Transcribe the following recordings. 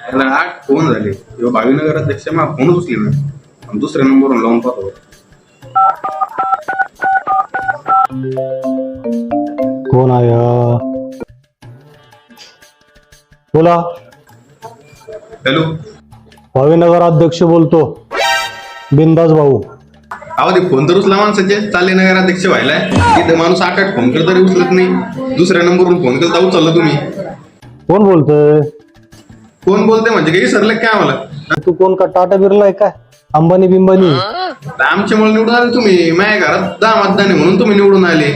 त्याला 8 फोन झाले किंवा भावीनगर अध्यक्ष मग फोनच उचली ना आणि दुसऱ्या नंबरवरून लावून पाहतो. कोण आहे? बोला. हॅलो, भावीनगर अध्यक्ष बोलतो, बिंदास भाऊ. अहो ते फोन तर उचला माणसाचे, चालले नगर अध्यक्ष व्हायलाय. तिथे माणूस 8 फोन केला तरी उचलत नाही. दुसऱ्या नंबरवरून फोन केला तर उचलला तुम्ही. कोण बोलतोय? कोण बोलते म्हणजे काही सरलं काय मला? तू कोण का टाटा बिर्ला आहे काय? अंबानी बिंबानी? आमच्यामुळे निवडून आले तुम्ही. माझ्या घरात 10 मतदान आहे म्हणून तुम्ही निवडून आले.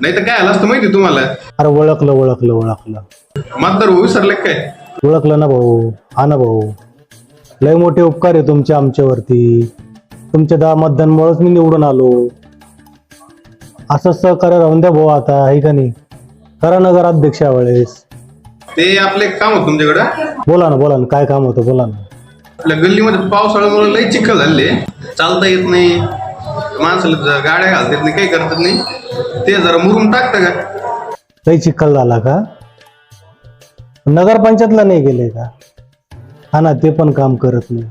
नाही तर काय आलं असतं माहिती तुम्हाला. अरे ओळखलं. मतदार होऊ विसरले काय? ओळखलं ना भाऊ. हा ना भाऊ, लय मोठे उपकार आहे तुमचे आमच्यावरती. तुमच्या 10 मतदानमुळेच मी निवडून आलो. असंच सहकार्य राहून द्या भाऊ आता, आहे का नाही? करा नगर अध्यक्ष वेळेस. ते आपले काम होतं तुमच्याकडं. बोला ना, काय काम होतं बोला ना. आपल्या गल्लीमध्ये पावसाळ्यामुळे लई चिखल झाले, चालता येत नाही, माणसाला गाड्या घालता येत नाही, काही करतात नाही. ते जरा मुरुम टाकतं का? लई चिखल झाला का? नगरपंचायतला नाही गेले का? हा ना, ते पण काम करत नाही.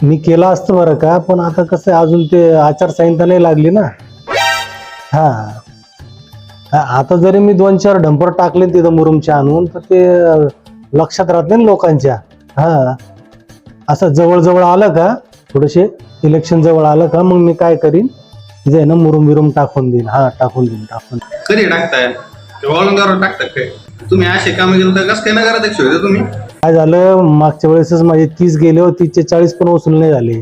मी केलं असतं बरं का, पण आता कसं अजून ते आचारसंहिता नाही लागली ना. आता जरी मी 2-4 डंपर टाकले तिथं मुरुमच्या आणून, तर ते लक्षात राहत नाही लोकांच्या. असं जवळ आलं का, थोडेसे इलेक्शन जवळ आलं का, मग मी काय करीन, जे ना मुरुम टाकून देईन. टाकून देईन. कधी टाकताय? वाळूंगावर टाकतात काय तुम्ही? असे काम केलं तर कसं काय नगराध्यक्ष होते तुम्ही? काय झालं, मागच्या वेळेसच माझे 30 गेले होते, 30चे 40 पण वसूल नाही झाले.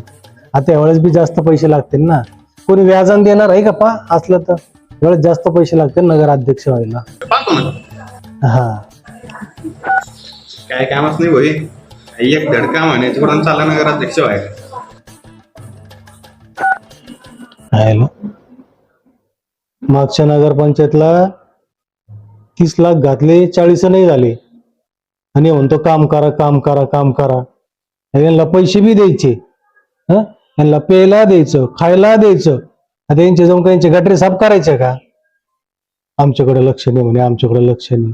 आता यावेळेस बी जास्त पैसे लागतील ना. कोणी व्याजान देणार आहे का पा असलं तर? यावेळेस जास्त पैसे लागतील नगराध्यक्ष व्हायला. पाहतो ना. काय कामच नाही भाई. एक धडका म्हणायची करून चाला नगराध्यक्ष व्हायला. मागच्या नगरपंचायतला 30 लाख घातले, 40 नाही झाले. आणि म्हणतो काम करा. यांना पैसे बी द्यायचे, यांना प्यायला द्यायचं, खायला द्यायचं. आता यांचे जाऊन का यांचे गटरे साफ करायचे का? आमच्याकडे लक्ष नाही म्हणे, आमच्याकडे लक्ष नाही.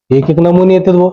एक नमुने येतात भाऊ.